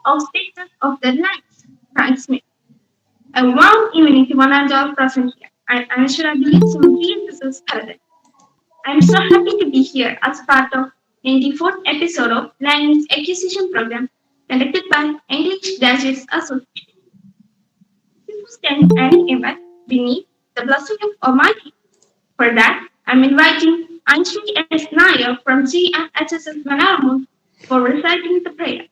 Status of the Lights, Frank Smith. A warm evening to one and all present here. I'm Shura from GSS Paradise. I'm so happy to be here as part of 94th episode of Language Acquisition Program conducted by English Graduates Association. Before standing any event beneath the blessing of Almighty, for that, I'm inviting Anshri S. Nair from GMHSS Manaramu for reciting the prayer.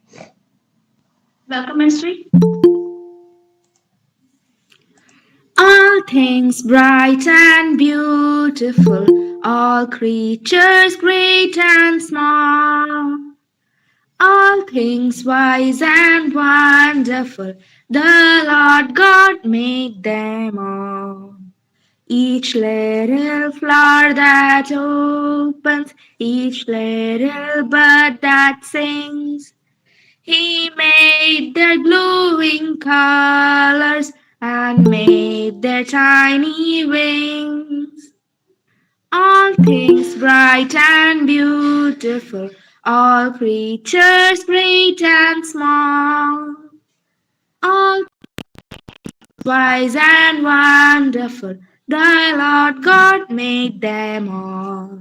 Welcome, Anshri. All things bright and beautiful, all creatures great and small, all things wise and wonderful, the Lord God made them all. Each little flower that opens, each little bird that sings, he made their glowing colors and made their tiny wings. All things bright and beautiful, all creatures great and small, all wise and wonderful, the Lord God made them all.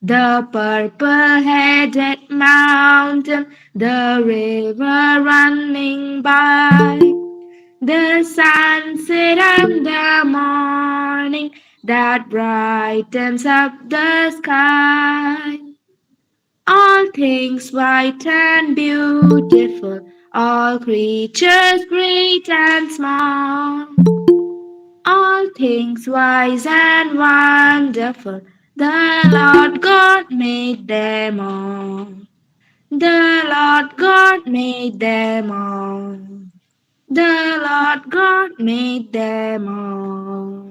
The purple-headed mountain, the river running by, the sunset and the morning that brightens up the sky. All things white and beautiful, all creatures great and small, all things wise and wonderful, the Lord God made them all. The Lord God made them all. The Lord God made them all.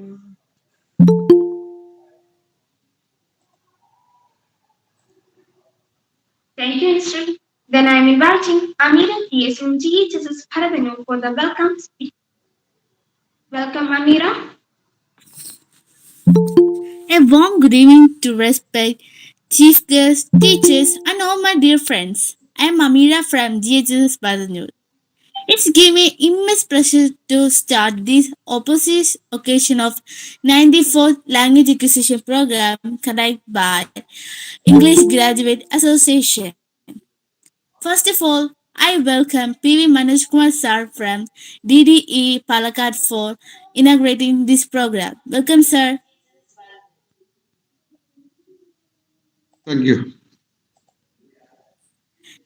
Thank you, Anshri. Then I'm inviting Amira T.S. from GHSS Paravenu for the welcome speech. Welcome, Amira. A warm good evening to respect chief guests, teachers, and all my dear friends. I am Amira from GHS Badanur. It's given me immense pleasure to start this opposite occasion of 94th Language Acquisition Program conducted by English Graduate Association. First of all, I welcome PV Manoj Kumar Sir from DDE Palakkad for inaugurating this program. Welcome, sir. Thank you.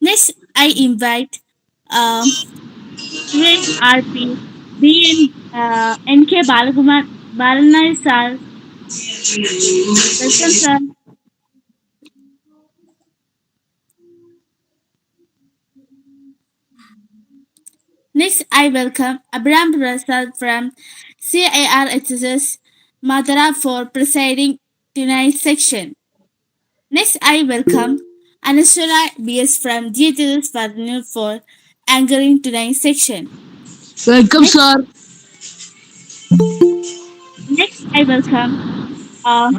Next, I invite Suresh RP, N K Balan Nair sir. Welcome, sir. Next, I welcome Abraham Prasad from CIRHSS Madara for presiding tonight's section. Next, I welcome Anashara BS from GHS Partner for anchoring tonight's section. Welcome, Next, sir. next I welcome uh,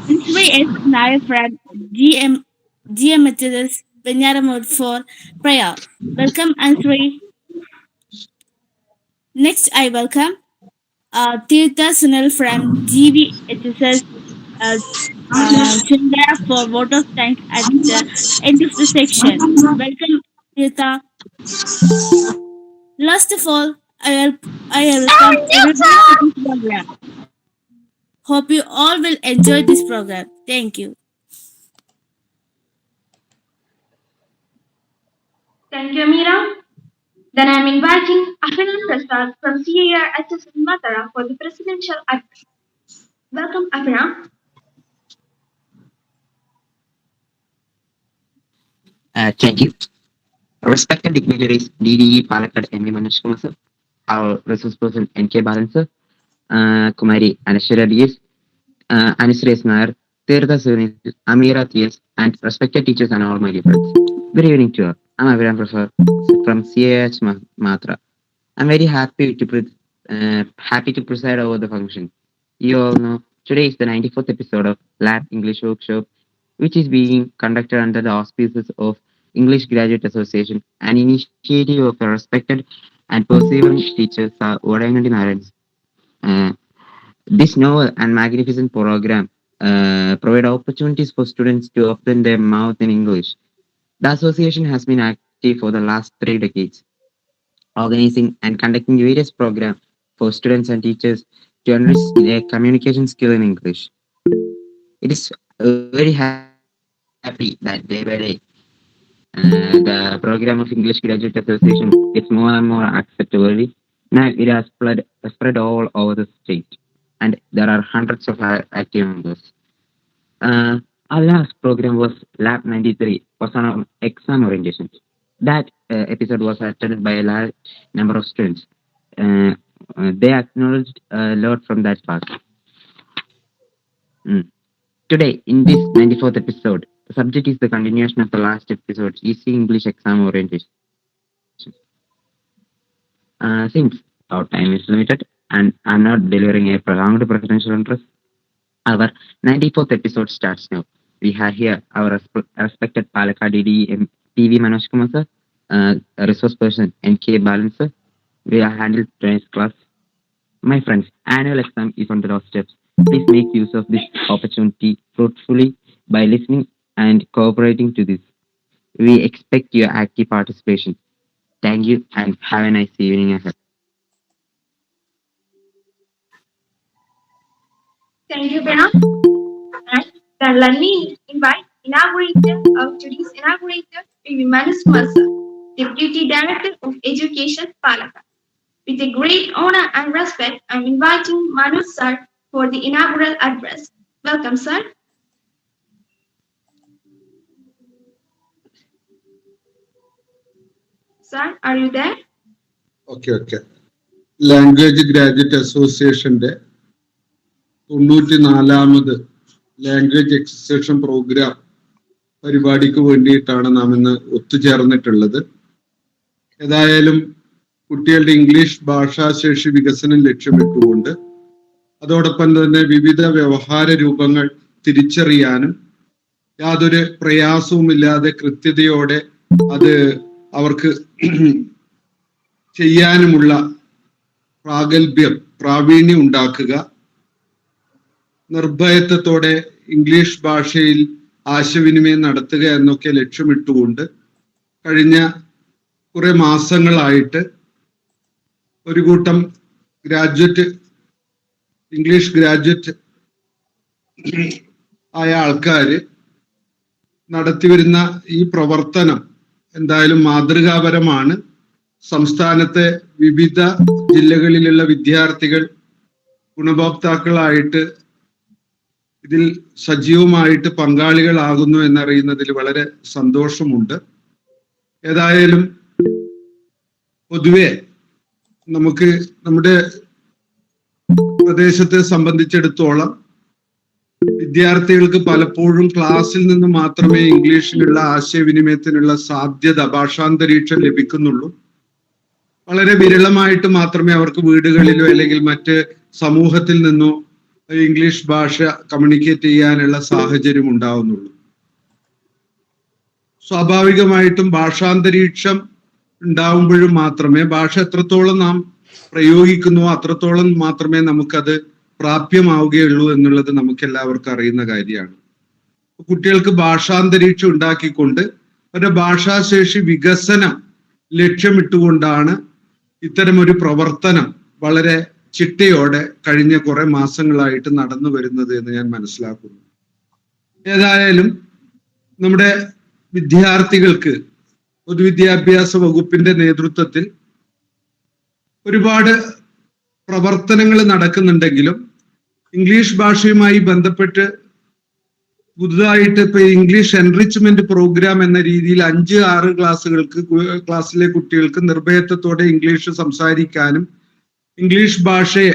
Anshui S. Nair from GMHS Venyaramud for prayer. Welcome, Anshui. Next, I welcome Tirtha Sunil from GVHSS uh, Chundara for vote of thanks at the end of the section. Welcome, Tirtha. Last of all, I welcome everyone to this program. Hope you all will enjoy this program. Thank you. Thank you, Amira. Then I'm inviting Abhinand Prasad from CARHSS Madara for the presidential address. Welcome, Abhinand. Thank you. Respected dignitaries DDE Palakkad MV Manoj Kumar sir, our resource person N K Balan sir, Kumari Anashwara DS, Anisres Nair, Tirtha Sunil, Amira TS, and respected teachers and all my dear friends. Good evening to you all. I'm Aviram Prasad from CAH Matra. I'm very happy to preside over the function. You all know today is the 94th episode of Lab English Workshop, which is being conducted under the auspices of English Graduate Association, an initiative of a respected and persevering teacher, Odayanandi Narayan's. Uh, this novel and magnificent program provide opportunities for students to open their mouth in English. The association has been active for the last 3 decades, organizing and conducting various programs for students and teachers to enrich their communication skill in English. It is very happy that day by day the program of English Graduate Association gets more and more acceptability. Now it has spread all over the state, and there are hundreds of active members. Our last program was Lab 93, was on exam orientation. That episode was attended by a large number of students. Uh, they acknowledged a lot from that part. Mm. Today, in this 94th episode, the subject is the continuation of the last episode, Easy English Exam Orientation. Since our time is limited and I'm not delivering a prolonged presidential address, our 94th episode starts now. We have here our respected Palakkad DD PV Manoj Kumar sir, resource person N K Balan sir. We have handled today's class. My friends, annual exam is on the doorsteps. Please make use of this opportunity fruitfully by listening and cooperating to this. We expect your active participation. Thank you and have a nice evening ahead. Thank you, Pranav. And then let me invite today's inaugurator, P.V. Manus Kumar sir, Deputy Director of Education, Palakkad. With a great honor and respect, I'm inviting Manus sir for the inaugural address. Welcome, sir. Sir, are you there? Okay. Language graduate അസോസിയേഷന്റെ 94ാമത് language എക്സസേഷൻ programme പരിപാടിക്ക് വേണ്ടിയിട്ടാണ് നാം ഇന്ന് ഒത്തുചേർന്നിട്ടുള്ളത്. ഏതായാലും കുട്ടികളുടെ English ഭാഷാശേഷി വികസനം ലക്ഷ്യമിട്ടുകൊണ്ട് അതോടൊപ്പം തന്നെ വിവിധ വ്യവഹാര രൂപങ്ങൾ തിരിച്ചറിയാനും യാതൊരു പ്രയാസവുമില്ലാതെ കൃത്യതയോടെ അത് അവർക്ക് ചെയ്യാനുമുള്ള പ്രാവീണ്യം ഉണ്ടാക്കുക, നിർഭയത്വത്തോടെ ഇംഗ്ലീഷ് ഭാഷയിൽ ആശയവിനിമയം നടത്തുക എന്നൊക്കെ ലക്ഷ്യമിട്ടുകൊണ്ട് കഴിഞ്ഞ കുറെ മാസങ്ങളായിട്ട് ഒരു കൂട്ടം ഇംഗ്ലീഷ് ഗ്രാജുവേറ്റ് ആയ ആൾക്കാര് നടത്തിവരുന്ന ഈ പ്രവർത്തനം എന്തായാലും മാതൃകാപരമാണ്. സംസ്ഥാനത്തെ വിവിധ ജില്ലകളിലുള്ള വിദ്യാർത്ഥികൾ ഗുണഭോക്താക്കളായിട്ട് ഇതിൽ സജീവമായിട്ട് പങ്കാളികളാകുന്നു എന്നറിയുന്നതിൽ വളരെ സന്തോഷമുണ്ട്. ഏതായാലും പൊതുവെ നമുക്ക് നമ്മുടെ പ്രദേശത്തെ സംബന്ധിച്ചിടത്തോളം വിദ്യാർത്ഥികൾക്ക് പലപ്പോഴും ക്ലാസ്സിൽ നിന്ന് മാത്രമേ ഇംഗ്ലീഷിലുള്ള ആശയവിനിമയത്തിനുള്ള സാധ്യത, ഭാഷാന്തരീക്ഷം ലഭിക്കുന്നുള്ളൂ. വളരെ വിരളമായിട്ട് മാത്രമേ അവർക്ക് വീടുകളിലോ അല്ലെങ്കിൽ മറ്റ് സമൂഹത്തിൽ നിന്നോ ഇംഗ്ലീഷ് ഭാഷ കമ്മ്യൂണിക്കേറ്റ് ചെയ്യാനുള്ള സാഹചര്യം ഉണ്ടാവുന്നുള്ളൂ. സ്വാഭാവികമായിട്ടും ഭാഷാന്തരീക്ഷം ഉണ്ടാവുമ്പോഴും മാത്രമേ ഭാഷ എത്രത്തോളം നാം പ്രയോഗിക്കുന്നുവോ അത്രത്തോളം മാത്രമേ നമുക്കത് പ്രാപ്യമാവുകയുള്ളൂ എന്നുള്ളത് നമുക്ക് എല്ലാവർക്കും അറിയുന്ന കാര്യമാണ്. കുട്ടികൾക്ക് ഭാഷാന്തരീക്ഷം ഉണ്ടാക്കിക്കൊണ്ട് അവരുടെ ഭാഷാശേഷി വികസനം ലക്ഷ്യമിട്ടുകൊണ്ടാണ് ഇത്തരമൊരു പ്രവർത്തനം വളരെ ചിട്ടയോടെ കഴിഞ്ഞ കുറെ മാസങ്ങളായിട്ട് നടന്നു വരുന്നത് എന്ന് ഞാൻ മനസ്സിലാക്കുന്നു. ഏതായാലും നമ്മുടെ വിദ്യാർത്ഥികൾക്ക് പൊതുവിദ്യാഭ്യാസ വകുപ്പിന്റെ നേതൃത്വത്തിൽ ഒരുപാട് പ്രവർത്തനങ്ങൾ നടക്കുന്നുണ്ടെങ്കിലും ഇംഗ്ലീഷ് ഭാഷയുമായി ബന്ധപ്പെട്ട് പുതുതായിട്ട് ഇപ്പൊ ഇംഗ്ലീഷ് എൻറിച്ച്മെന്റ് പ്രോഗ്രാം എന്ന രീതിയിൽ 5-6 ക്ലാസ്സിലെ കുട്ടികൾക്ക് നിർഭയത്വത്തോടെ ഇംഗ്ലീഷ് സംസാരിക്കാനും ഇംഗ്ലീഷ് ഭാഷയെ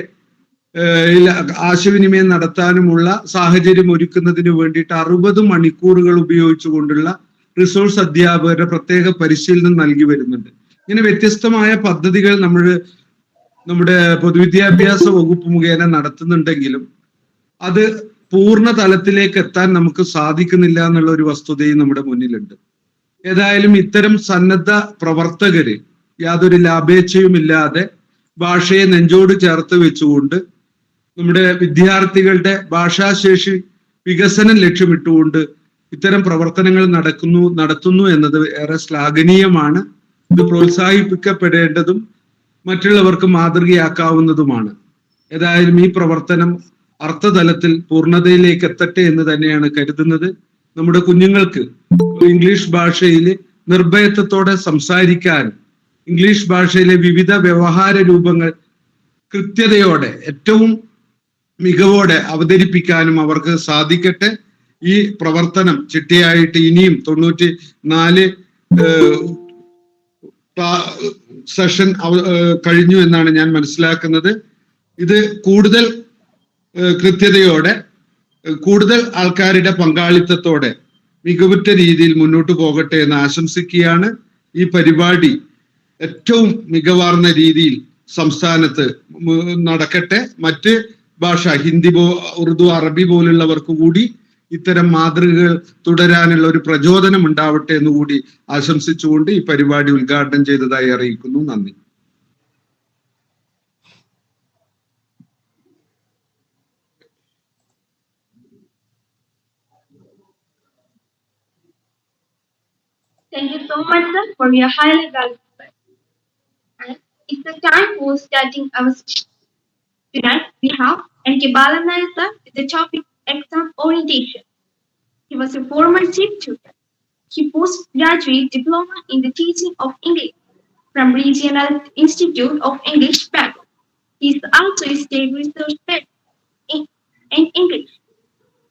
ആശയവിനിമയം നടത്താനുമുള്ള സാഹചര്യം ഒരുക്കുന്നതിന് വേണ്ടിയിട്ട് 60 മണിക്കൂറുകൾ ഉപയോഗിച്ചുകൊണ്ടുള്ള റിസോഴ്സ് അധ്യാപകരുടെ പ്രത്യേക പരിശീലനം നൽകി വരുന്നുണ്ട്. ഇങ്ങനെ വ്യത്യസ്തമായ പദ്ധതികൾ നമ്മുടെ പൊതുവിദ്യാഭ്യാസ വകുപ്പ് മുഖേന നടത്തുന്നുണ്ടെങ്കിലും അത് പൂർണ്ണ തലത്തിലേക്ക് എത്താൻ നമുക്ക് സാധിക്കുന്നില്ല എന്നുള്ള ഒരു വസ്തുതയും നമ്മുടെ മുന്നിലുണ്ട്. ഏതായാലും ഇത്തരം സന്നദ്ധ പ്രവർത്തകര് യാതൊരു ലാഭേച്ഛയുമില്ലാതെ ഭാഷയെ നെഞ്ചോട് ചേർത്ത് വെച്ചുകൊണ്ട് നമ്മുടെ വിദ്യാർത്ഥികളുടെ ഭാഷാശേഷി വികസനം ലക്ഷ്യമിട്ടുകൊണ്ട് ഇത്തരം പ്രവർത്തനങ്ങൾ നടത്തുന്നു എന്നത് ഏറെ ശ്ലാഘനീയമാണ്. ഇത് പ്രോത്സാഹിപ്പിക്കപ്പെടേണ്ടതും മറ്റുള്ളവർക്ക് മാതൃകയാക്കാവുന്നതുമാണ്. ഏതായാലും ഈ പ്രവർത്തനം അർത്ഥതലത്തിൽ പൂർണ്ണതയിലേക്ക് എത്തട്ടെ എന്ന് തന്നെയാണ് കരുതുന്നത്. നമ്മുടെ കുഞ്ഞുങ്ങൾക്ക് ഇംഗ്ലീഷ് ഭാഷയിൽ നിർഭയത്വത്തോടെ സംസാരിക്കാൻ, ഇംഗ്ലീഷ് ഭാഷയിലെ വിവിധ വ്യവഹാര രൂപങ്ങൾ കൃത്യതയോടെ ഏറ്റവും മികവോടെ അവതരിപ്പിക്കാനും അവർക്ക് സാധിക്കട്ടെ. ഈ പ്രവർത്തനം ചിട്ടയായിട്ട് ഇനിയും 94 സെഷൻ കഴിഞ്ഞു എന്നാണ് ഞാൻ മനസ്സിലാക്കുന്നത്. ഇത് കൂടുതൽ കൃത്യതയോടെ, കൂടുതൽ ആൾക്കാരുടെ പങ്കാളിത്തത്തോടെ മികവുറ്റ രീതിയിൽ മുന്നോട്ട് പോകട്ടെ എന്ന് ആശംസിക്കുകയാണ്. ഈ പരിപാടി ഏറ്റവും മികവാർന്ന രീതിയിൽ സംസ്ഥാനത്ത് നടക്കട്ടെ. മറ്റ് ഭാഷ, ഹിന്ദി, ഉറുദു, അറബി പോലുള്ളവർക്ക് കൂടി ഇത്തരം മാതൃകകൾ തുടരാനുള്ള ഒരു പ്രചോദനം ഉണ്ടാവട്ടെ എന്ന് കൂടി ആശംസിച്ചുകൊണ്ട് ഈ പരിപാടി ഉദ്ഘാടനം ചെയ്തതായി അറിയിക്കുന്നു. നന്ദി. Thank you so much, sir, for your highly valuable work. And it's the time for starting our session. Tonight we have N K Balan Nair, sir, with the topic exam orientation. He was a former chief tutor. He postgraduate diploma in the teaching of English from Regional Institute of English, Bangalore. He is also a state research fellow in English.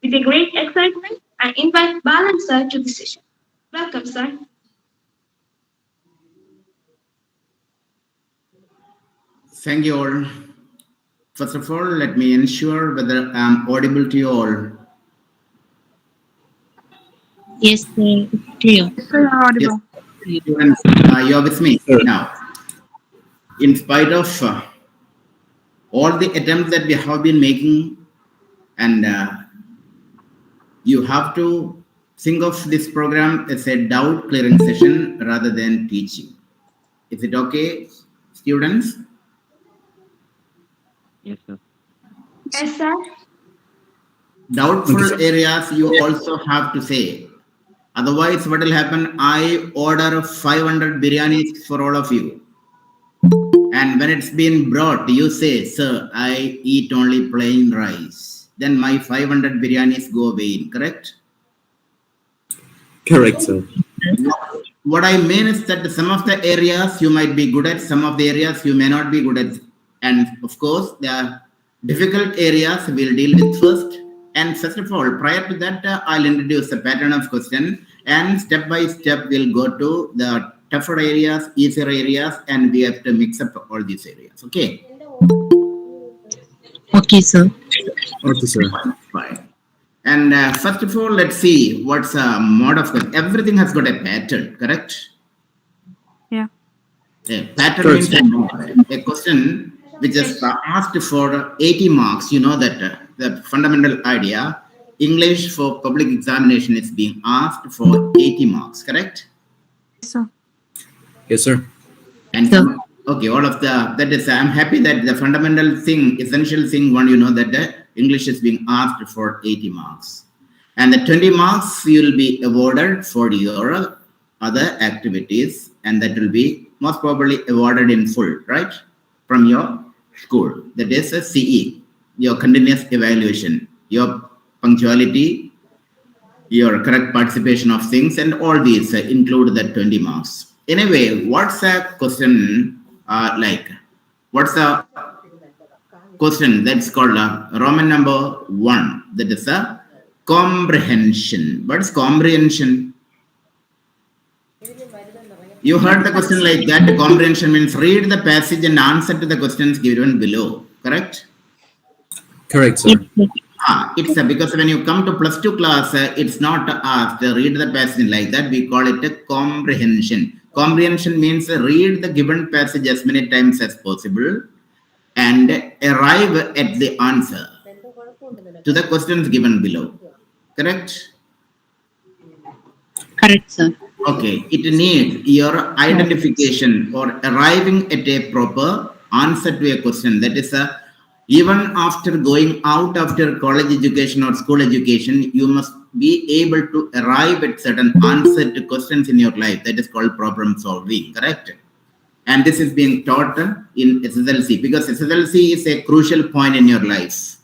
With a great excitement, I invite Balan sir to the session. Welcome, sir. Thank you all. First of all, let me ensure whether I am audible to you all. Yes, sir. Clear. Yes. Students, you are with me now. In spite of all the attempts that we have been making, and you have to think of this program as a doubt clearing session rather than teaching. Is it okay, students? Yes, sir. Yes, sir. Doubtful areas you also have to say. Otherwise, what will happen? I order 500 biryanis for all of you. And when it's been brought, you say, sir, I eat only plain rice. Then my 500 biryanis go away, correct? Correct, sir. What I mean is that some of the areas you might be good at, some of the areas you may not be good at. And of course, the difficult areas we'll deal with first. And first of all, prior to that, I'll introduce a pattern of question, and step by step, we'll go to the tougher areas, easier areas, and we have to mix up all these areas. Okay? Okay, sir. Okay, sir. Fine. And first of all, let's see what's a mode of question. Everything has got a pattern, correct? Yeah. A pattern Correct. means a question which is asked for 80 marks. You know that the fundamental idea, English for public examination is being asked for 80 marks, correct? Yes, sir. And Sir. okay, all of that is, I'm happy that the fundamental thing, essential thing, one, you know that the English is being asked for 80 marks. And the 20 marks you will be awarded for your other activities, and that will be most probably awarded in full, right? From your school. That is a CE, your continuous evaluation, your punctuality, your correct participation of things, and all these include the 20 marks. Anyway, what's a question like? What's a question that's called Roman number 1? That is a comprehension. What's comprehension? You heard the question like that. Comprehension means read the passage and answer to the questions given below. Correct? Correct, sir. It's because when you come to plus 2 class, it's not asked read the passage like that. We call it a comprehension. Comprehension means read the given passage as many times as possible and arrive at the answer to the questions given below. Correct? Correct, sir. Okay, it needs your identification or arriving at a proper answer to a question. That is, even after going out after college education or school education, you must be able to arrive at certain answer to questions in your life. That is called problem solving, correct? And this is being taught in SSLC because SSLC is a crucial point in your life.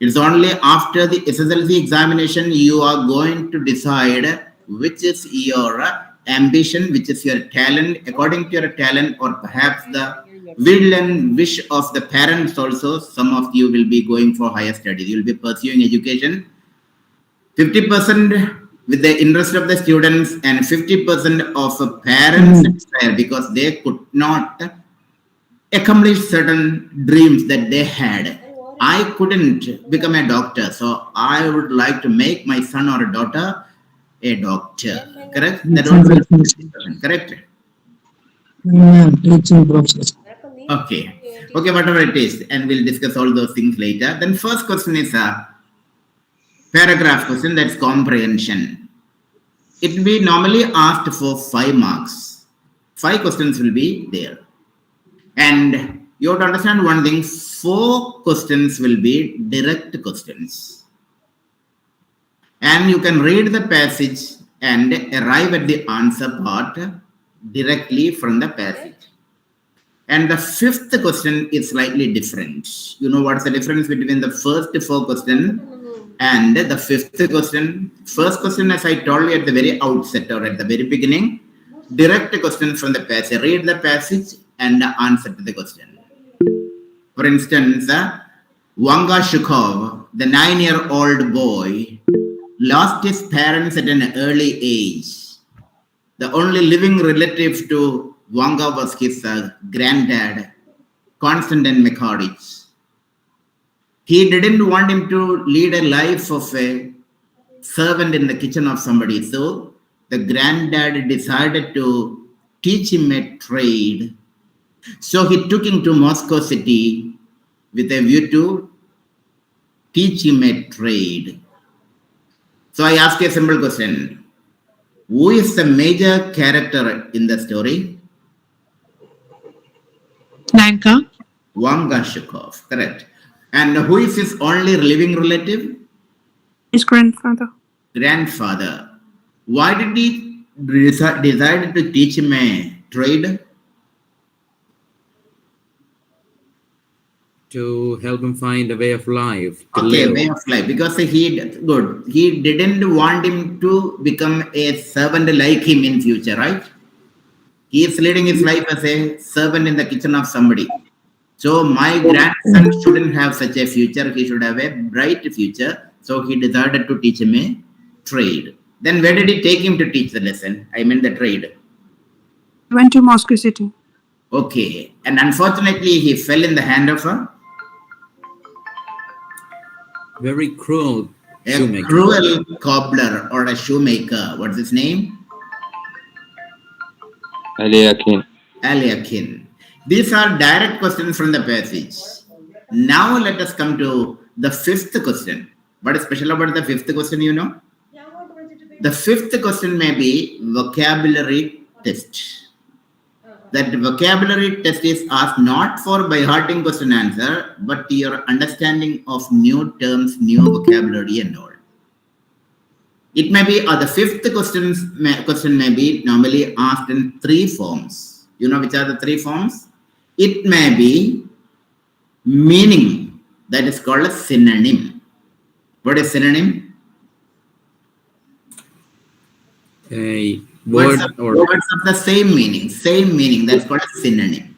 It's only after the SSLC examination you are going to decide which is your ambition, which is your talent, according to your talent, or perhaps the will and wish of the parents also. Some of you will be going for higher studies. You will be pursuing education. 50% with the interest of the students and 50% of parents desire because they could not accomplish certain dreams that they had. I couldn't become a doctor, so I would like to make my son or a daughter a doctor. Correct? That also correct. Teaching process. Okay. Okay, whatever it is, and we'll discuss all those things later. Then first question is a paragraph question, that's comprehension. It will be normally asked for 5 marks. 5 questions will be there. And you have to understand one thing, 4 questions will be direct questions. And you can read the passage and arrive at the answer part directly from the passage. And the 5th question is slightly different. You know what's the difference between the first 4 questions and the 5th question? First question, as I told you at the very outset or at the very beginning, direct question from the passage. Read the passage and answer to the question. For instance, Wanga Shukov, the 9-year-old boy, lost his parents at an early age. The only living relative to Wanga was his granddad, Konstantin Mikhailовich. He didn't want him to lead a life of a servant in the kitchen of somebody. So the granddad decided to teach him a trade. So he took him to Moscow city with a view to teach him a trade. So I ask you a simple question. Who is the major character in the story? Lanka. Wanga Shukov, correct. And who is his only living relative? His grandfather. Grandfather. Why did he decide to teach him a trade? To help him find a way of life. Okay, way of life. Because he didn't want him to become a servant like him in future, right? He is leading his life as a servant in the kitchen of somebody. So my grandson shouldn't have such a future. He should have a bright future. So he decided to teach him a trade. Then where did he take him to teach the lesson? I mean the trade. Went to Moscow City. Okay. And unfortunately, he fell in the hand of a Very cruel shoemaker. cruel cobbler or a shoemaker. What's his name? Eliakim. These are direct questions from the passage. Now let us come to the 5th question. What is special about the 5th question, you know? The 5th question may be vocabulary test. That vocabulary test is asked not for by hearting question answer, but your understanding of new terms, new vocabulary and all. It may be, the 5th question may be normally asked in 3 forms. You know which are the 3 forms? It may be meaning, that is called a synonym. What is synonym? A word or words of the same meaning, that's called a synonym.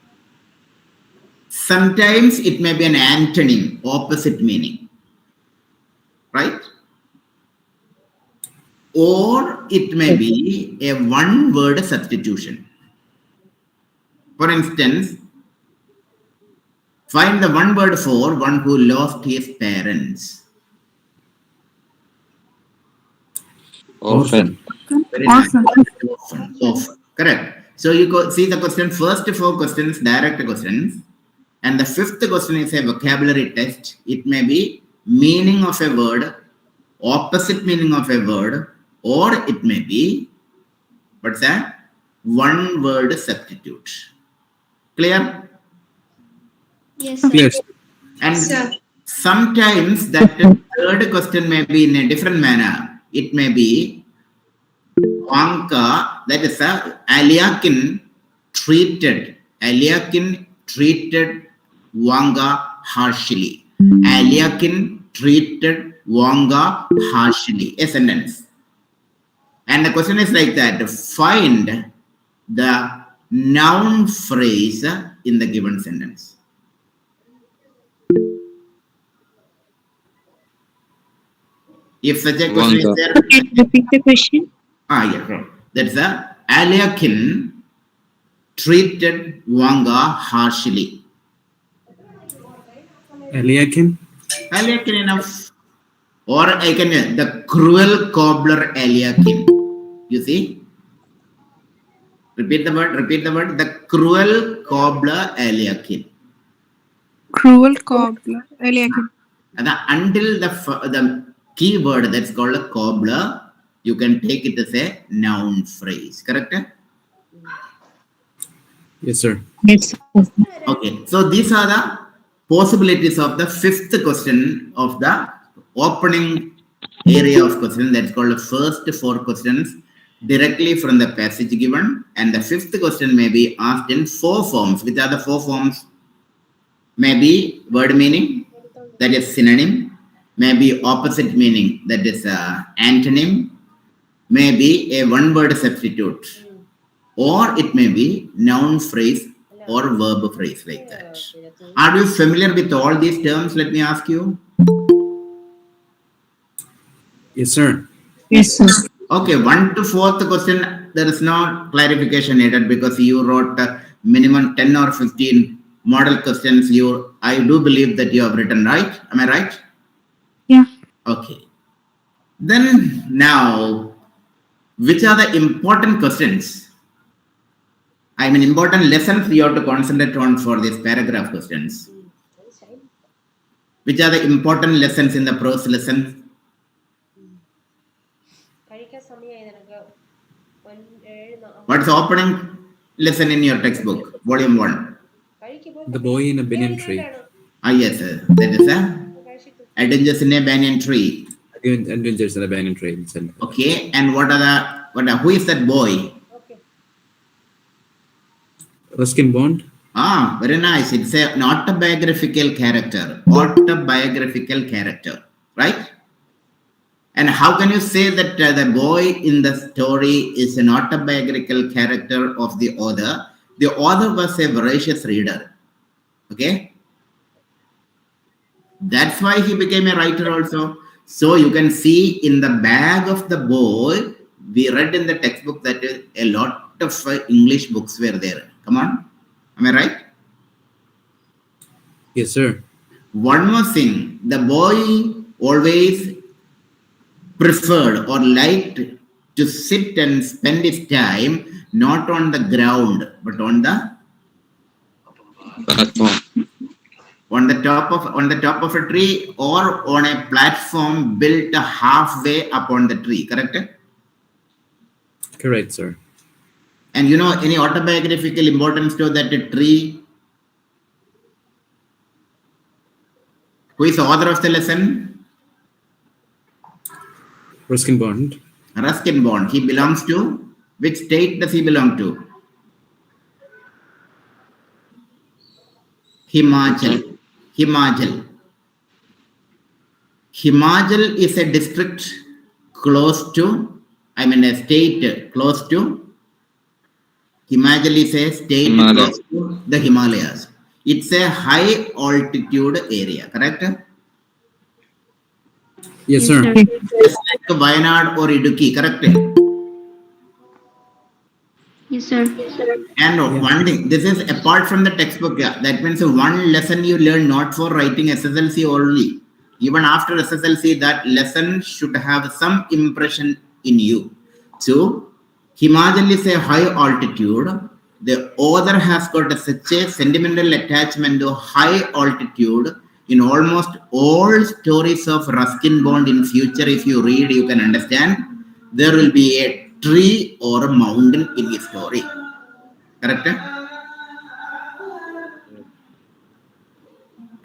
Sometimes it may be an antonym, opposite meaning, right? Or it may be a one-word substitution. For instance, find the one word for one who lost his parents. Often. Very nice. Often. Correct. So you go see the question, first 4 questions, direct questions. And the 5th question is a vocabulary test. It may be meaning of a word, opposite meaning of a word, or it may be but it's a one word substitute. Clear? Yes, sir. Clear. And Sir. sometimes that third question may be in a different manner. It may be Wonka, that is a Aliakin treated Wonga harshly. Aliakin treated Wonga harshly. A sentence. And the question is like that. Find the noun phrase in the given sentence. If such a question is there, Can you repeat the question? yeah, that's a Aliakin treated Wanga harshly. Eliakim? Aliakin enough. Or I can, the cruel cobbler Aliakin. You see? Repeat the word. The cruel cobbler Aliakin. Cruel cobbler. Eliakim. And until the key word that's called a cobbler, you can take it as a noun phrase. Correct? Yes, sir. Yes. Okay. So these are the possibilities of the fifth question of the opening area of question. That's called the first four questions directly from the passage given. And the fifth question may be asked in four forms. Which are the four forms? Maybe word meaning, that is synonym. Maybe opposite meaning, that is antonym. Maybe a one-word substitute. Or it may be noun phrase or verb phrase like that. Are you familiar with all these terms? Let me ask you. Yes, sir. Yes, sir. Okay, 1 to 4th question, there is no clarification needed because you wrote minimum 10 or 15 model questions. I do believe that you have written, right? Am I right? Yeah. Okay. Then now, which are the important questions? I mean, important lessons you have to concentrate on for these paragraph questions. Which are the important lessons in the prose lesson? What's the opening lesson in your textbook, volume 1? The boy in a banyan tree. Yes, sir. That is Adventures in a Banyan Tree. Adventures in a banyan tree. Okay, and who is that boy? Ruskin Bond? Very nice. It's an autobiographical character. Right? And how can you say that the boy in the story is an autobiographical character of the author? The author was a voracious reader. Okay? That's why he became a writer also. So you can see in the bag of the boy, we read in the textbook that a lot of English books were there. Come on. Am I right? Yes, sir. One more thing. The boy always preferred or liked to sit and spend his time not on the ground, but on the top of a tree or on a platform built halfway upon the tree. Correct? Correct, sir. And you know any autobiographical importance to that tree? Who is the author of the lesson? Ruskin Bond. Ruskin Bond. He belongs to which state does he belong to? Himachal. Himachal is a district close to, a state close to. Himachal is a state close to the Himalayas. It's a high altitude area, correct? Yes, sir. It's like Wayanad or Idukki, correct? Yes, sir. And one thing, this is apart from the textbook. Yeah, that means one lesson you learn not for writing SSLC only. Even after SSLC, that lesson should have some impression in you. So, Himachal is a high altitude. The author has got such a sentimental attachment to high altitude. In almost all stories of Ruskin Bond in future, if you read, you can understand. There will be a tree or a mountain in his story. Correct?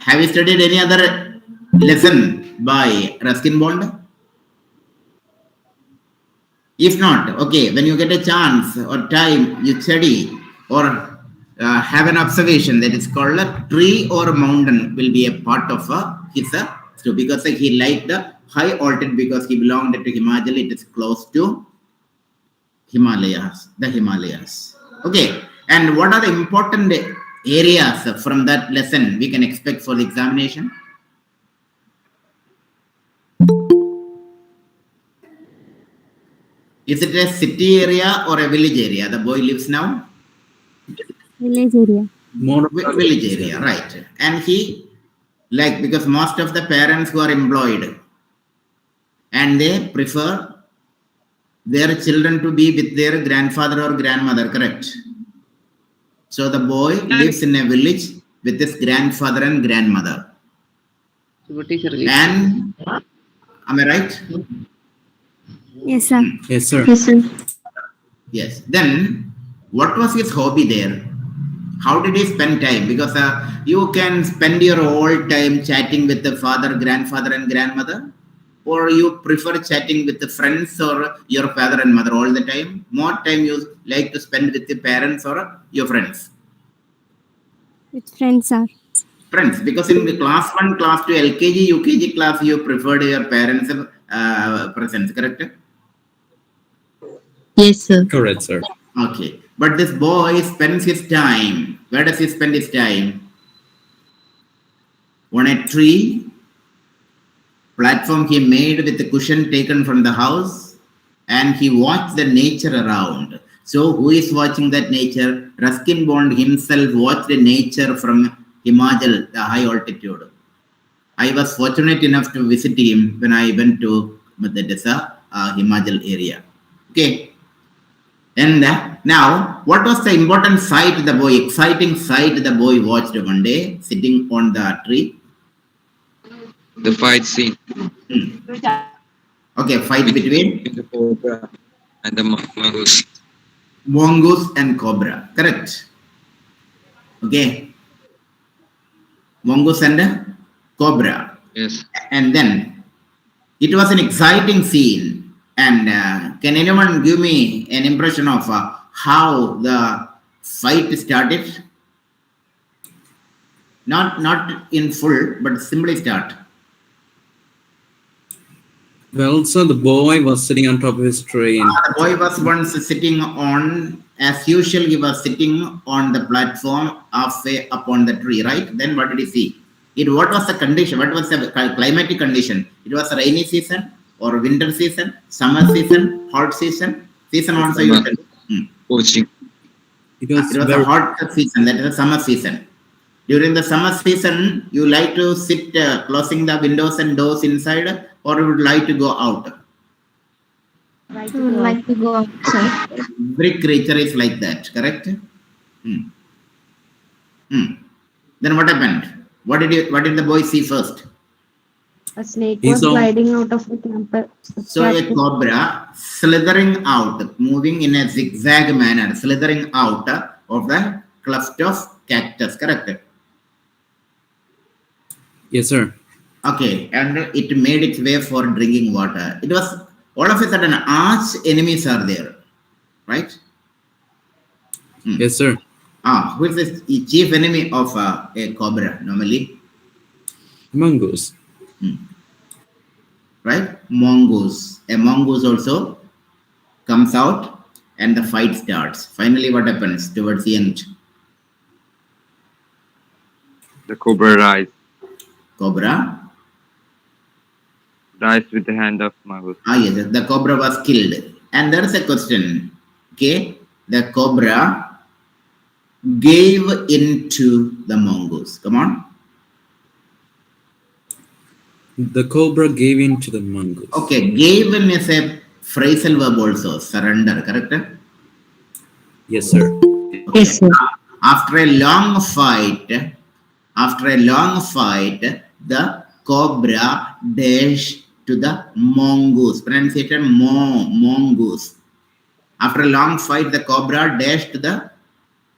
Have you studied any other lesson by Ruskin Bond? If not, okay, when you get a chance or time, you study or have an observation that is called a tree or a mountain will be a part of his story, because he liked the high altitude because he belonged to Himachal. It is close to Himalayas, the Himalayas. Okay, and what are the important areas from that lesson we can expect for the examination? Is it a city area or a village area the boy lives now? Village area. More Village area, right. And he, like, because most of the parents who are employed and they prefer their children to be with their grandfather or grandmother, correct? So the boy lives in a village with his grandfather and grandmother. And, am I right? Yes, sir. Yes, sir. Yes, sir. Yes. Then, what was his hobby there? How did he spend time? Because you can spend your whole time chatting with the father, grandfather, and grandmother, or you prefer chatting with the friends or your father and mother all the time. More time you like to spend with the parents or your friends. With friends, sir. Friends, because in the class 1, class 2, LKG, UKG class, you preferred your parents' presence, correct? Yes, sir. Correct, sir. Okay. But this boy spends his time. Where does he spend his time? On a tree platform he made with the cushion taken from the house, and he watched the nature around. So who is watching that nature? Ruskin Bond himself watched the nature from Himachal, the high altitude. I was fortunate enough to visit him when I went to the Himachal area. Okay. And now, what was the important sight the boy, exciting sight the boy watched one day sitting on the tree? The fight scene Okay, fight between between the cobra and the mongoose. mongoose and cobra, correct? Okay, mongoose and cobra. Yes. And then it was an exciting scene. And can anyone give me an impression of how the fight started? Not in full, but simply start. Well, so the boy was sitting on top of his tree and The boy was once sitting on, as usual, he was sitting on the platform halfway up on the tree, right? Then what did he see? What was the condition? What was the climatic condition? It was a rainy season or winter season, summer season, hot season. Season also you tell. Coaching. it was It was very a hot season, that is a summer season. During the summer season, you like to sit closing the windows and doors inside, or you would like to go out? I would like to go outside. Every creature is like that, correct? Then what happened? What did the boy see first? A snake He was saw- gliding out of the campus. So a cobra slithering out, moving in a zigzag manner, slithering out of the cleft of cactus, correct? yes, sir. Okay, and it made its way for drinking water. It was all of a sudden arch enemies are there, right? Yes, sir. Who is the chief enemy of a cobra normally? Mongoose. Right? Mongoose. A mongoose also comes out and the fight starts. Finally, what happens towards the end? The cobra Cobra. rise with the hand of mongoose. Yes, the cobra was killed. And there is a question. Okay, the cobra gave into the mongoose. Come on. The cobra gave in to the mongoose. Okay, gave in is a phrasal verb also. Surrender, correct? Yes, sir. Yes, sir. After a long fight, the cobra dashed to the mongoose. Pronunciation mongoose. After a long fight, the cobra dashed the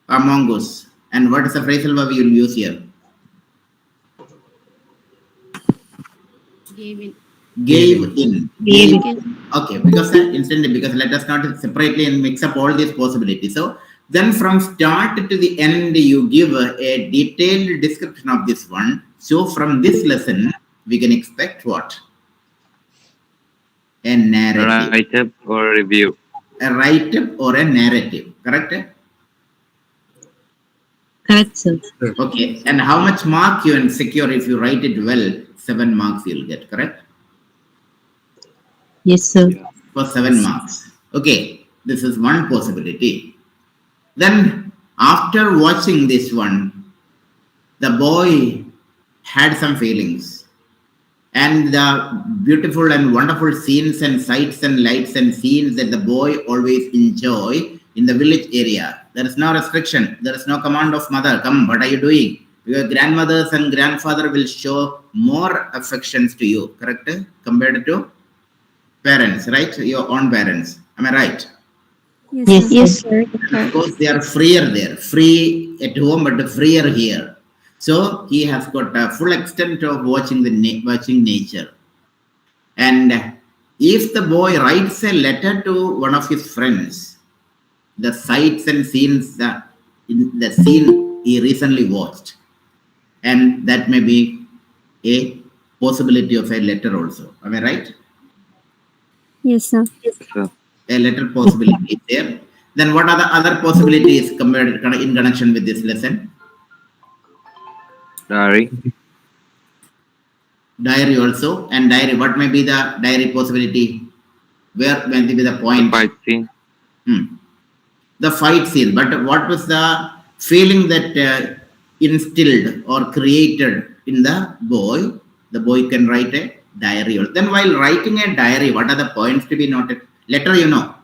mongoose. And what is the phrasal verb you will use here? Gave in. Gave in. Gave Okay, because instantly, because let us not separately and mix up all these possibilities. So then from start to the end, you give a detailed description of this one. So from this lesson, we can expect what? A narrative. Write-up or review. A write-up or a narrative, correct? Correct, sir. Okay, and how much mark you can secure if you write it well? 7 marks you'll get, correct? Yes, sir. For 7 marks. Okay, this is one possibility. Then after watching this one, the boy had some feelings. And the beautiful and wonderful scenes and sights and lights and scenes that the boy always enjoy in the village area. There is no restriction. There is no command of mother. Come, what are you doing? Your grandmothers and grandfather will show more affections to you, correct? Compared to parents, right? Your own parents. Am I right? Yes, sir. Of course, they are freer there. Free at home, but freer here. So he has got a full extent of watching watching nature. And if the boy writes a letter to one of his friends, the sights and scenes in the scene he recently watched, and that may be a possibility of a letter also. Am I right? Yes, sir. A letter possibility is there. Then what are the other possibilities compared in connection with this lesson? Diary. Diary also. And diary, what may be the diary possibility? Where may be the point? The fight scene. The fight scene. But what was the feeling that instilled or created in the boy? The boy can write a diary. Then while writing a diary, what are the points to be noted? Letter, you know.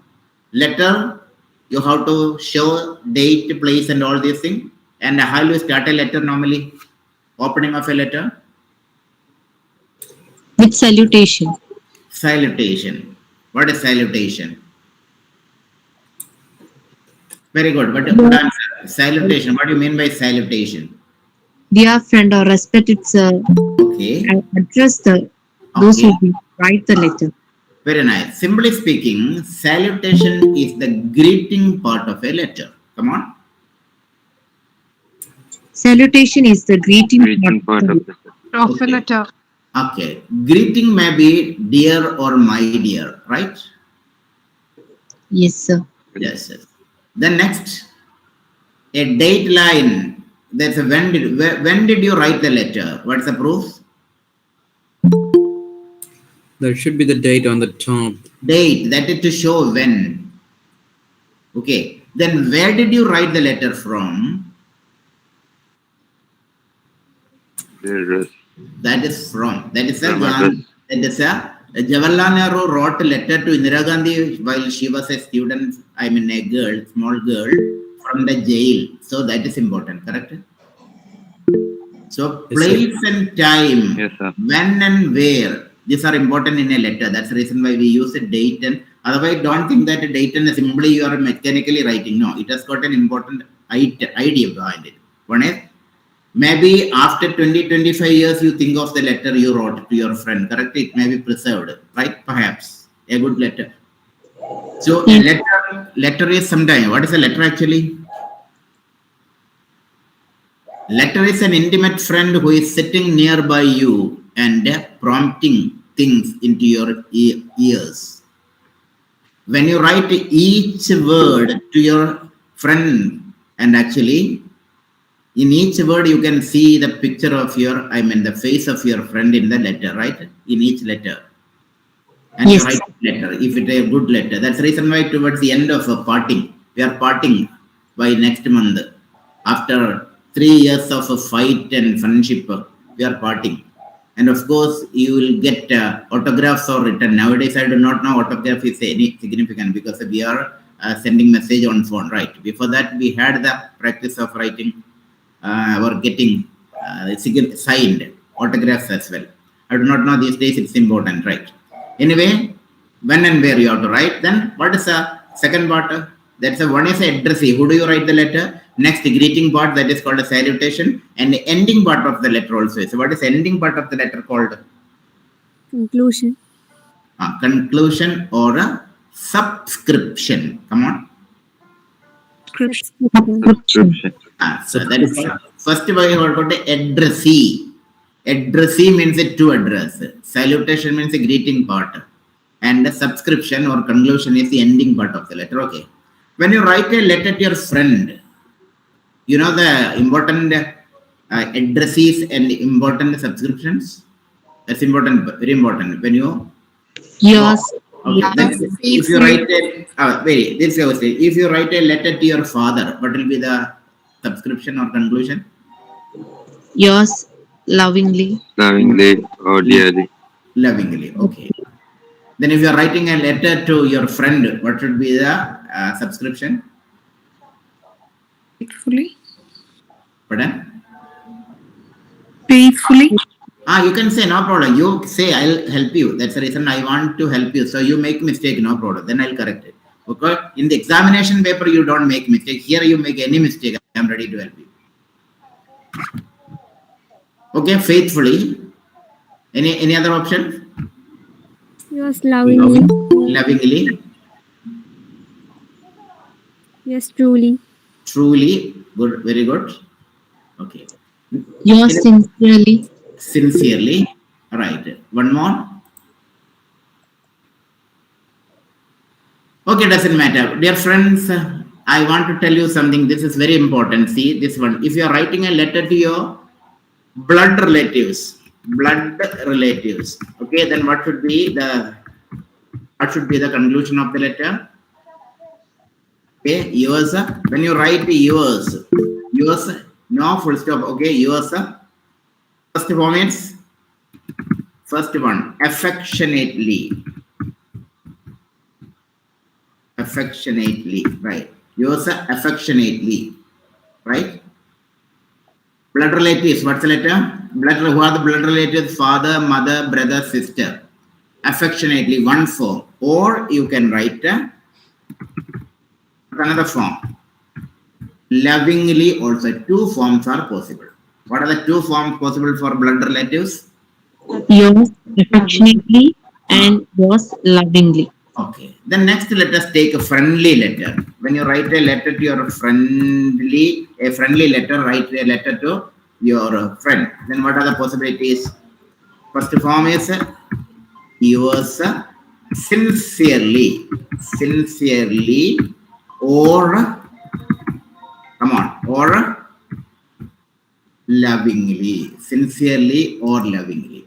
Letter, you have to show date, place and all these things. And how do you start a letter normally? Opening of a letter? With salutation. Salutation. What is salutation? Very good. But answer. Salutation. What do you mean by salutation? Dear friend or respected sir, Okay. I address those who will write the letter. Very nice. Simply speaking, salutation is the greeting part of a letter. Come on. Salutation is the greeting Part of the of a letter. Okay. Greeting may be dear or my dear, right? Yes, sir. Yes. Then next, a date line. That's a when did you write the letter? What's the proof? There should be the date on the top. Date, that is to show when. Okay. Then where did you write the letter from? That is from. That is a Jawaharlal Nehru wrote a letter to Indira Gandhi while she was a student, I mean a girl, small girl from the jail. So that is important, correct? So Yes, place and time, Yes, sir. when and where, these are important in a letter. That's the reason why we use a date. And otherwise, don't think that a date and simply you are mechanically writing. No, it has got an important idea behind it. One is, maybe after 20-25 years, you think of the letter you wrote to your friend, correct? It may be preserved, right? Perhaps a good letter. So a letter is sometime. What is a letter actually? Letter is an intimate friend who is sitting nearby you and prompting things into your ears. When you write each word to your friend, and actually in each word you can see the picture of the face of your friend in the letter, right? In each letter. And Yes. you write a letter, if it is a good letter. That's the reason why towards the end of a parting, we are parting by next month. After 3 years of a fight and friendship, we are parting. And of course, you will get autographs or written. Nowadays, I do not know autograph is any significant because we are sending message on phone, right? Before that, we had the practice of writing or getting signed autographs as well. I do not know these days it's important, right? Anyway, when and where you have to write, then what is the Second part, that's a one is addressee. Who do you write the letter? Next, greeting part, that is called a salutation, and the ending part of the letter also. So, what is ending part of the letter called? Conclusion. Conclusion or a subscription. Come on. Subscription. So that is first of all, you got the addressee. Addressee means a to address. Salutation means a greeting part. And the subscription or conclusion is the ending part of the letter. Okay. When you write a letter to your friend, you know the important addressees and important subscriptions. That's important, very important. When you Yours. okay, then if you write a this I was saying, if you write a letter to your father, what will be the subscription or conclusion? Yours lovingly. Lovingly or dearly. Lovingly. Okay. Then if you are writing a letter to your friend, what should be the subscription? Faithfully. Pardon? Faithfully. You can say no problem. You say I'll help you. That's the reason I want to help you. So you make mistake, no problem. Then I'll correct it. Okay. In the examination paper, you don't make mistake. Here you make any mistake. I'm ready to help you. Okay, faithfully. Any other option? Yours lovingly. Lovingly. Yes, truly. Truly. Good. Very good. Okay. Yours sincerely. Sincerely. Right. One more. Okay, doesn't matter. Dear friends, I want to tell you something. This is very important. See this one. If you are writing a letter to your blood relatives, okay, then what should be the conclusion of the letter? Okay, yours. When you write yours, no full stop. Okay, yours. First form is first one, affectionately, right? Yours, affectionately, right? Blood relatives, what's the letter? Who are the blood relatives? Father, mother, brother, sister. Affectionately, one form. Or you can write another form. Lovingly also. Two forms are possible. What are the two forms possible for blood relatives? Yours affectionately and yours lovingly. Okay. Then next, let us take a friendly letter. When you write a letter to your friendly letter, write a letter to your friend. Then what are the possibilities? First form is yours sincerely, or lovingly, sincerely or lovingly.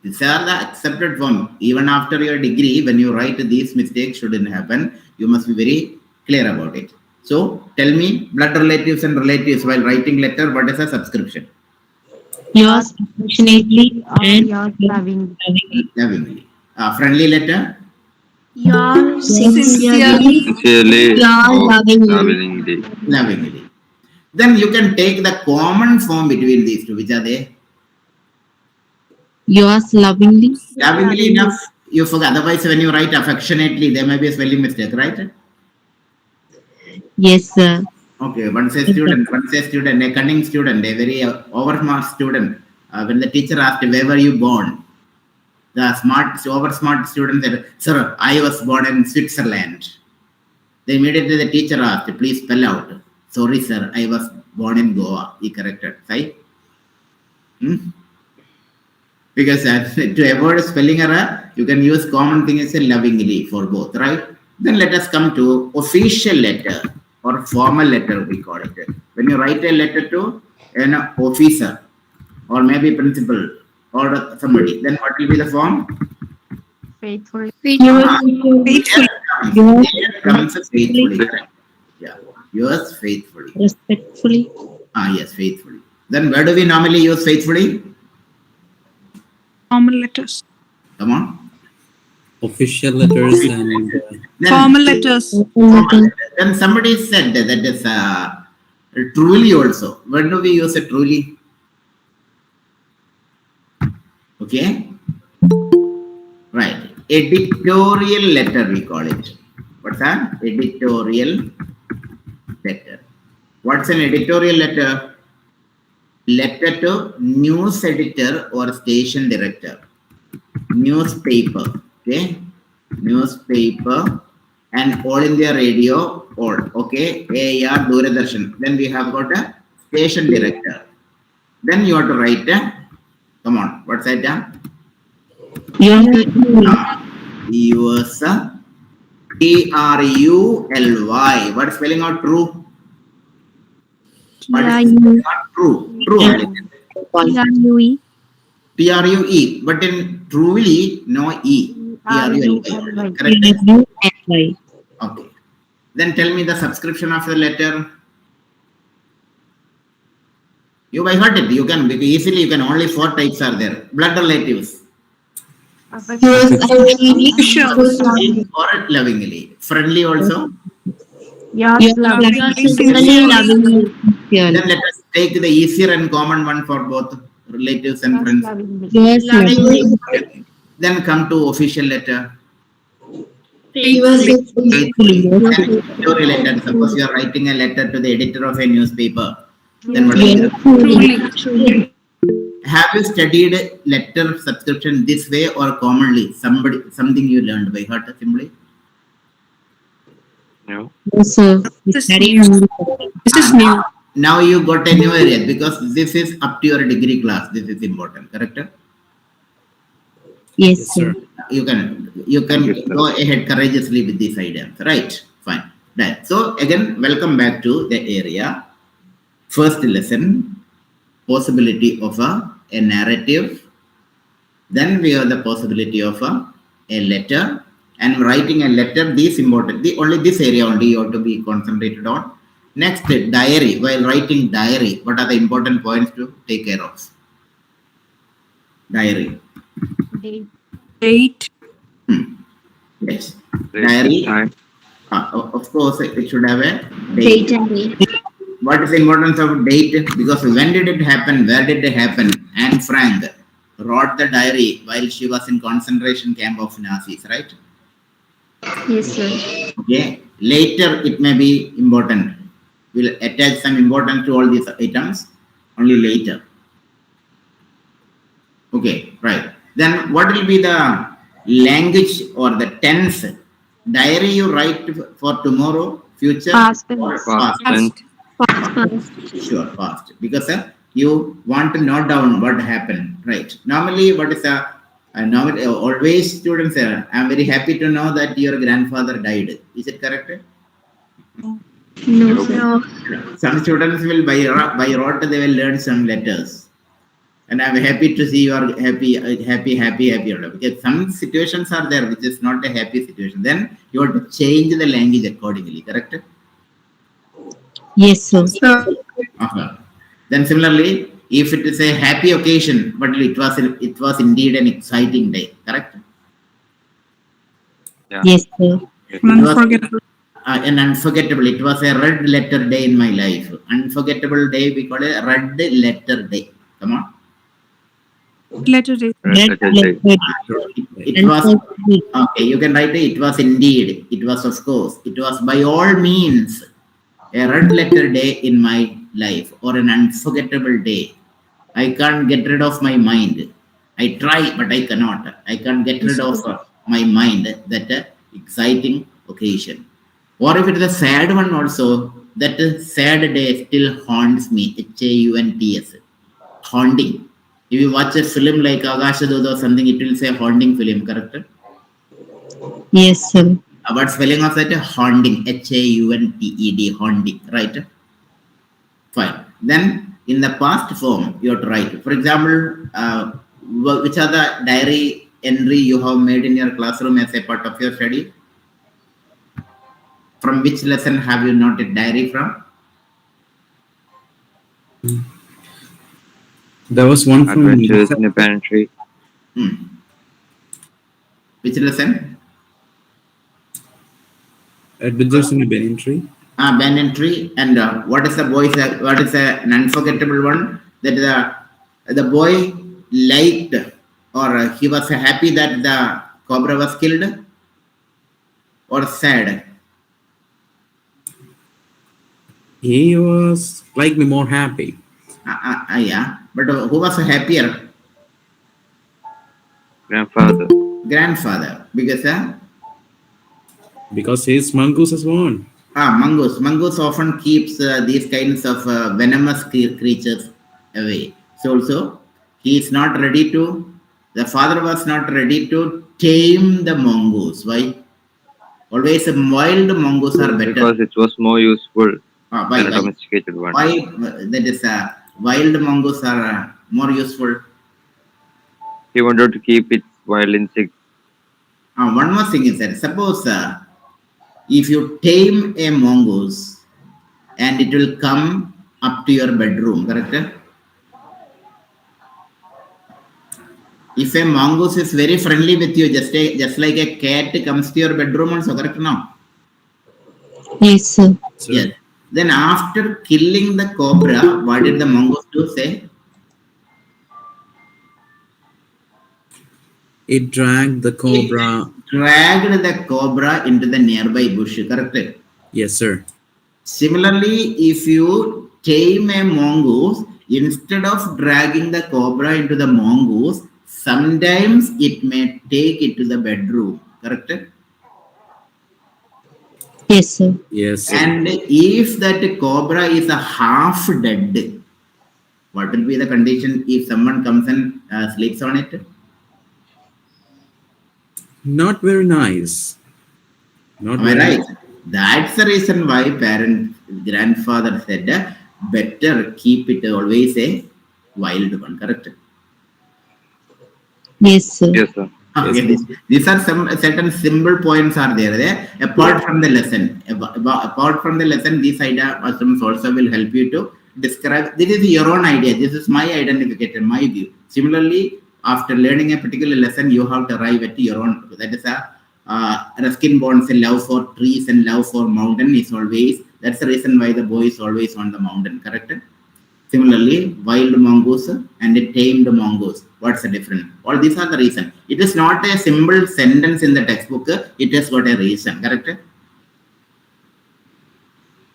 These are the accepted form. Even after your degree, when you write, these mistakes shouldn't happen. You must be very clear about it. So tell me, blood relatives and relatives, while writing letter, what is a subscription? Yours affectionately and Yours lovingly. Lovingly. Friendly letter? Yours Sincerely. Sincerely or lovingly. Lovingly. Then you can take the common form between these two. Which are they? Yours lovingly. Lovingly enough, you forget. Otherwise, when you write affectionately, there may be a spelling mistake, right? Yes, sir. Okay, once a student, a cunning student, a very oversmart student. When the teacher asked, where were you born? The oversmart student said, sir, I was born in Switzerland. Then immediately the teacher asked, please spell out. Sorry, sir, I was born in Goa. He corrected. Right? Because to avoid spelling error, you can use common thing as a lovingly for both, right? Then let us come to official letter or formal letter, we call it. When you write a letter to an officer or maybe principal or somebody, then what will be the form? Faithfully. Faithfully. Here comes faithfully. Yeah, yours faithfully. Respectfully. Yes, faithfully. Then where do we normally use faithfully? Formal letters. Come on. Official letters and Formal letters. Then somebody said that is truly also. When do we use it truly? Okay. Right. editorial letter, we call it. What's an editorial letter? What's an editorial letter? Letter to news editor or station director. Newspaper, okay? Newspaper and All India Radio, all, okay? AR Doordarshan. Then we have got a station director. Then you have to write come on, what's that? Yours, TRULY. What is spelling out true? What is spelling out true? True. TRUE. TRUE. But in truly, no E. TRULY. Correct? Okay. Then tell me the subscription of the letter. You by heart it. You can easily. You can only 4 types are there. Blood relatives. Or lovingly. Friendly also. Yours lovingly. Then let us take the easier and common one for both relatives and friends. Yours lovingly. Then come to official letter. Yours Editorial letter. Suppose you are writing a letter to the editor of a newspaper. Then what is it? Have you studied letter subscription this way or commonly? Something you learned by heart simply? No. Yes, sir. This is new. Now you got a new area because this is up to your degree class. This is important, correct? Yes, sir. You can go ahead courageously with these ideas, right? Fine. Right. So again, welcome back to the area. First lesson, possibility of a narrative. Then we have the possibility of a letter. And writing a letter, this important. Only this area only you have to be concentrated on. Next, diary. While writing diary, what are the important points to take care of? Diary. Date. Yes. Diary. Of course, it should have a date. Date and date. What is the importance of date? Because when did it happen? Where did it happen? Anne Frank wrote the diary while she was in concentration camp of Nazis, right? Yes, sir. Okay. Later, it may be important. We'll attach some importance to all these items only later. Okay, right. Then what will be the language or the tense? Diary you write for tomorrow, future, Past or tense. past? Past. Sure, past. Because you want to note down what happened, right? Normally, what is always students say, I'm very happy to know that your grandfather died. Is it correct? No, sir. Some students will by rote they will learn some letters. And I'm happy to see you are happy. Because some situations are there which is not a happy situation. Then you have to change the language accordingly, correct? Yes, sir. Then similarly, if it is a happy occasion, but it was indeed an exciting day, correct? Yeah. Yes, sir. Unforgettable. An unforgettable. It was a red letter day in my life. Unforgettable day, we call it a red letter day. Come on. Letter day. It was okay. You can write it. It was indeed. It was of course. It was by all means a red letter day in my life or an unforgettable day. I can't get rid of my mind. I try, but I cannot. I can't get rid of my mind that exciting occasion. Or if it is a sad one also, that sad day still haunts me. HAUNTS. Haunting. If you watch a film like Agashadod or something, it will say haunting film, correct? Yes, sir. But spelling of that haunting, HAUNTED, haunting, right? Fine. Then in the past form, you have to write. For example, which are the diary entry you have made in your classroom as a part of your study? From which lesson have you noted diary from? There was one from Adventures in a Banyan Tree. Which lesson? Adventures in a Banyan Tree. Banyan Tree. And what is the boy's? What is an unforgettable one? That the boy liked or he was happy that the cobra was killed, or sad? He was slightly more happy Yeah, but who was happier? Grandfather. Grandfather, because because his mongoose has won. mongoose. Mongoose often keeps these kinds of venomous creatures away. So also, he is not ready to. The father was not ready to tame the mongoose. Why? Always wild mongoose are better. Because it was more useful Why? than a domesticated one. Why that is wild mongoose are more useful? He wanted to keep its wild insects. One more thing is that suppose if you tame a mongoose and it will come up to your bedroom, correct? If a mongoose is very friendly with you, just like a cat comes to your bedroom also, correct now? Yes, sir. Yes. Then after killing the cobra, what did the mongoose do? Say? It dragged the cobra. Dragged the cobra into the nearby bush, correct? Yes, sir. Similarly, if you tame a mongoose, instead of dragging the cobra into the mongoose, sometimes it may take it to the bedroom, correct? Yes, sir. Yes, sir. And if that cobra is a half dead, what will be the condition if someone comes and sleeps on it? Not very nice. Not Am I very right? That's the reason why grandfather said, better keep it always a wild one, correct? Yes, sir. Yes, sir. Okay, these are some certain simple points are there. Apart from the lesson, apart from the lesson, these idea also will help you to describe. This is your own idea. This is my identification, my view. Similarly, after learning a particular lesson, you have to arrive at your own. That is a Ruskin Bond's love for trees and love for mountain is always. That's the reason why the boy is always on the mountain. Correct? Similarly, wild mongoose and a tamed mongoose. What's the difference? All these are the reason. It is not a simple sentence in the textbook. It has got a reason. Correct?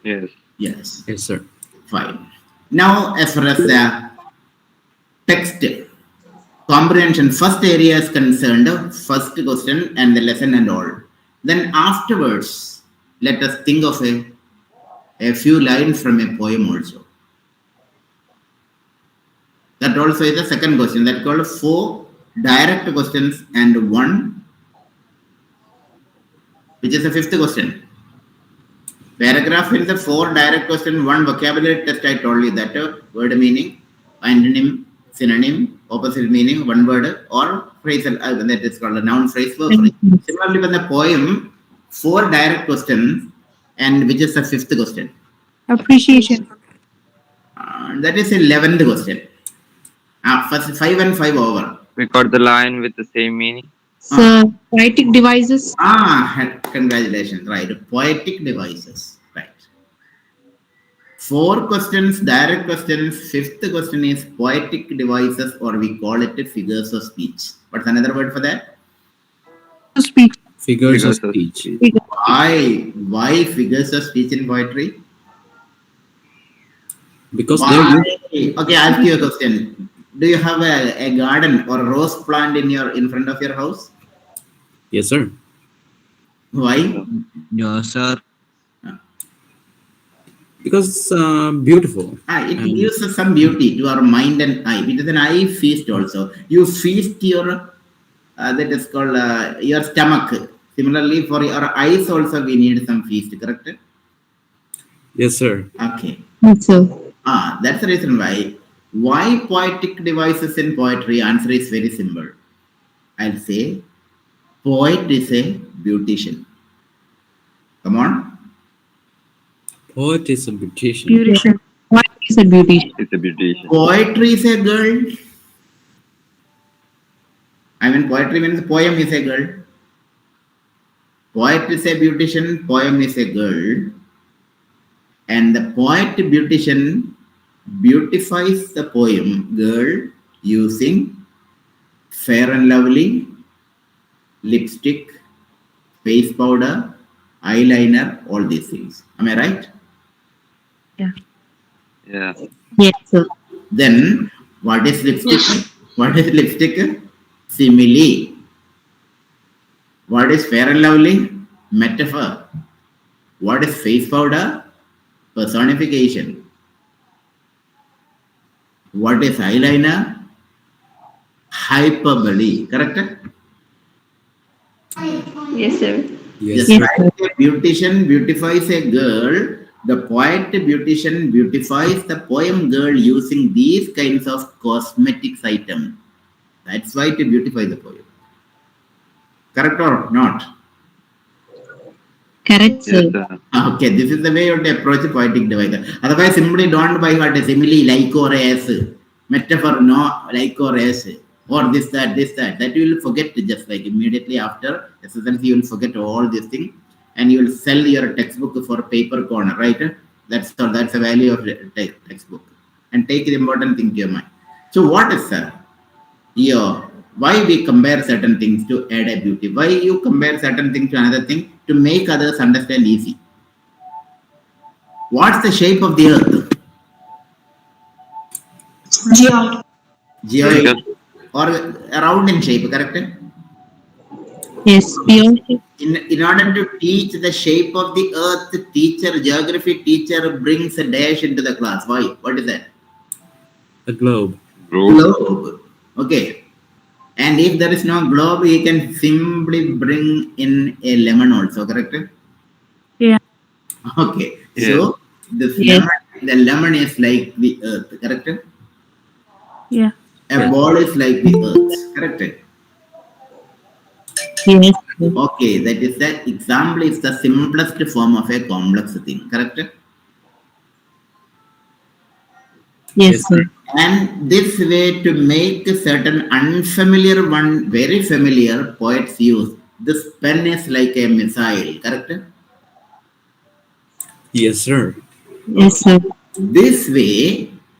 Yes. Yes. Yes, sir. Fine. Now, as far as the text comprehension, first area is concerned, first question and the lesson and all. Then afterwards, let us think of a few lines from a poem also. That also is the second question. That called 4 direct questions and 1, which is the 5th question. Paragraph is the 4 direct question, 1 vocabulary test. I told you that word meaning, antonym, synonym, opposite meaning, 1 word, or phrasal. That is called a noun phrase, verb phrase. Similarly, when the poem, 4 direct questions, and which is the 5th question. Appreciation. That is 11th question. First 5 and 5 over. We got the line with the same meaning. So, poetic devices. Congratulations. Right. Poetic devices. Right. 4 questions, direct questions. 5th question is poetic devices, or we call it figures of speech. What's another word for that? Speech. Figures of speech. Why figures of speech in poetry? Because they're okay. I'll ask you a question. Do you have a garden or a rose plant in front of your house? Yes, sir. Why? No, sir. Because it's beautiful. It gives us some beauty to our mind and eye. It is an eye feast also. You feast your that is called your stomach. Similarly, for your eyes also we need some feast. Correct? Yes, sir. Okay. Yes, sir. That's the reason why. Why poetic devices in poetry? Answer is very simple. I'll say, poet is a beautician. Come on. Poet is a beautician. Beautician. What is a beautician? It's a beautician. Poetry is a girl. I mean, poetry means poem is a girl. Poet is a beautician, poem is a girl. And the poet beautician beautifies the poem girl using fair and lovely, lipstick, face powder, eyeliner, all these things. Am I right? Yeah. Yes, sir. Then, what is lipstick? Yes. What is lipstick? Simile. What is fair and lovely? Metaphor. What is face powder? Personification. What is eyeliner? Hyperbole. Correct? Yes, sir. Yes. Just Yes, like sir. a beautician beautifies a girl, the poet beautician beautifies the poem girl using these kinds of cosmetics item. That's why to beautify the poem. Correct or not? Correct, sir. Okay, this is the way you have to approach a poetic device. Otherwise, simply don't by heart a simile, like or as, metaphor, no, like or as, or this, that, this, that. That you will forget just like immediately after SSLC, you will forget all these things and you will sell your textbook for paper corner, right? That's all, that's the value of the textbook. And take the important thing to your mind. So, what is that? Yeah, why we compare certain things to add a beauty? Why you compare certain thing to another thing to make others understand easy? What's the shape of the earth? Geoid. Geoid or round in shape, correct? Yes, pure. In order to teach the shape of the earth, geography teacher brings a dash into the class. Why? What is that? A globe. Globe. Okay. And if there is no globe, he can simply bring in a lemon also, correct? Yeah. Okay. So this Yes, the lemon is like the earth, correct? Yeah. A ball is like the earth, correct? yes, sir. Okay, that is the example is the simplest form of a complex thing, correct? Yes, Yes. sir. And this way to make certain unfamiliar one very familiar, poets use. This pen is like a missile, correct? Yes, sir. Yes, sir. This way,